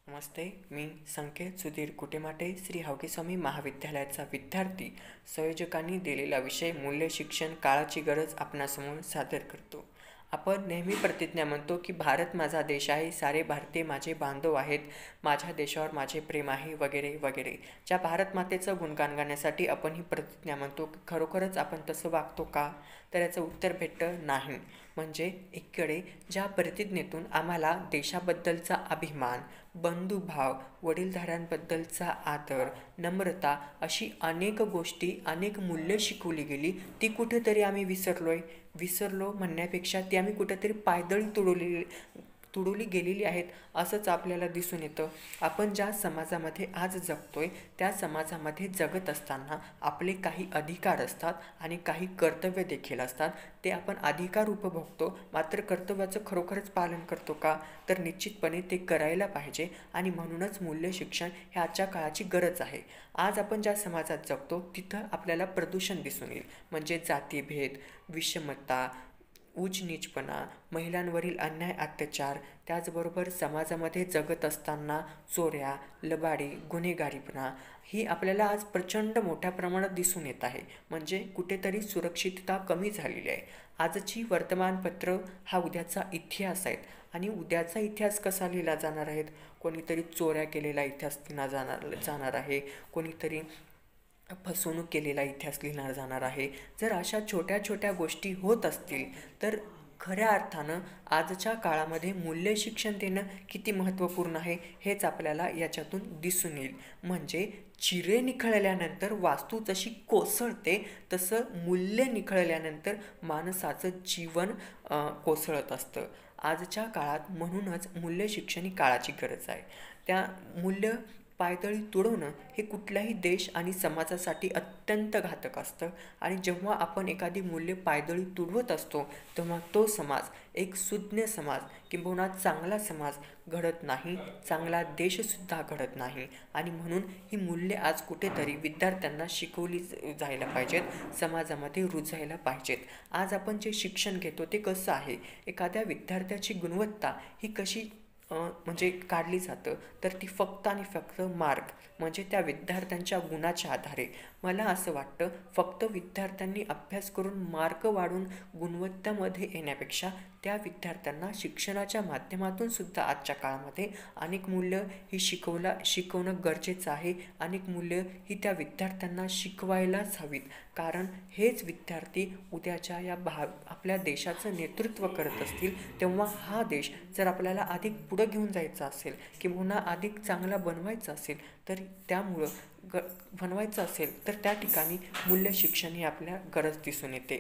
नमस्ते. मी संकेत सुधीर कुटेमाटे श्री हावकेस्वामी महाविद्यालयाचा विद्यार्थी संयोजकांनी दिलेला विषय मूल्य शिक्षण काळाची गरज आपणासमोर सादर करतो. आपण नेहमी प्रतिज्ञा म्हणतो की भारत माझा देश आहे, सारे भारतीय माझे बांधव आहेत, माझ्या देशावर माझे प्रेम आहे वगैरे वगैरे. ज्या भारत मातेचं गुणगान गाण्यासाठी आपण ही प्रतिज्ञा म्हणतो, खरोखरच आपण तसं वागतो का? तर याचं उत्तर भेटतं नाही. म्हणजे एकीकडे ज्या प्रतिज्ञेतून आम्हाला देशाबद्दलचा अभिमान, बंधुभाव, वडीलधाऱ्यांबद्दलचा आदर, नम्रता अशी अनेक गोष्टी, अनेक मूल्य शिकवली गेली, ती कुठेतरी आम्ही विसरलो म्हणण्यापेक्षा ती आम्ही कुठेतरी पायदळी तुडवली गेलेली आहेत असंच आपल्याला दिसून येतं. आपण ज्या समाजामध्ये आज जगतोय त्या समाजामध्ये जगत असताना आपले काही अधिकार असतात आणि काही कर्तव्य देखील असतात. ते आपण अधिकार उपभोगतो, मात्र कर्तव्याचं खरोखरच पालन करतो का? तर निश्चितपणे ते करायला पाहिजे आणि म्हणूनच मूल्य शिक्षण हे आजच्या काळाची गरज आहे. आज आपण ज्या समाजात जगतो तिथं आपल्याला प्रदूषण दिसून येईल. म्हणजे जातीभेद, विषमता, नीचपणा, महिलांवरील अन्याय अत्याचार, त्याचबरोबर समाजामध्ये जगत असताना चोऱ्या, लबाडी, गुन्हेगारीपणा ही आपल्याला आज प्रचंड मोठ्या प्रमाणात दिसून येत आहे. म्हणजे कुठेतरी सुरक्षितता कमी झालेली आहे. आजची वर्तमानपत्र हा उद्याचा इतिहास आहेत आणि उद्याचा इतिहास कसा लिहिला जाणार आहेत? कोणीतरी चोऱ्या केलेला इतिहास लिहिला जाणार आहे, कोणीतरी फसवणूक केलेला इतिहास लिहिला जाणार आहे. जर अशा छोट्या छोट्या गोष्टी होत असतील तर खऱ्या अर्थानं आजच्या काळामध्ये मूल्य शिक्षण देणं किती महत्त्वपूर्ण आहे हेच आपल्याला याच्यातून दिसून येईल. म्हणजे चिरे निखळल्यानंतर वास्तू जशी कोसळते तसं मूल्य निखळल्यानंतर माणसाचं जीवन कोसळत असतं. आजच्या काळात म्हणूनच मूल्य शिक्षण ही काळाची गरज आहे. त्या मूल्य पायदळी तुडवणं हे कुठल्याही देश आणि समाजासाठी अत्यंत घातक असतं आणि जेव्हा आपण एखादी मूल्य पायदळी तुडवत असतो तेव्हा तो समाज एक सुज्ञ समाज किंबहुना चांगला समाज घडत नाही, चांगला देशसुद्धा घडत नाही. आणि म्हणून ही मूल्ये आज कुठेतरी विद्यार्थ्यांना शिकवली जायला पाहिजेत, समाजामध्ये रुजायला पाहिजेत. आज आपण जे शिक्षण घेतो ते कसं आहे, एखाद्या विद्यार्थ्याची गुणवत्ता ही कशी म्हणजे काढली जातं तर ती फक्त आणि फक्त मार्क म्हणजे त्या विद्यार्थ्यांच्या गुणाच्या आधारे. मला असं वाटतं फक्त विद्यार्थ्यांनी अभ्यास करून मार्क वाढून गुणवत्तामध्ये येण्यापेक्षा त्या विद्यार्थ्यांना शिक्षणाच्या माध्यमातून सुद्धा आजच्या काळामध्ये अनेक मूल्य ही शिकवणं गरजेचं आहे. अनेक मूल्य ही त्या विद्यार्थ्यांना शिकवायलाच हवीत. कारण हेच विद्यार्थी उद्याच्या या आपल्या देशाचं नेतृत्व करत असतील तेव्हा हा देश जर आपल्याला अधिक पुढं घेऊन जायचं असेल किंवा अधिक चांगला बनवायचं असेल तर बनवायचं असेल तर त्या ठिकाणी मूल्य शिक्षण ही आपल्या गरज दिसून येते.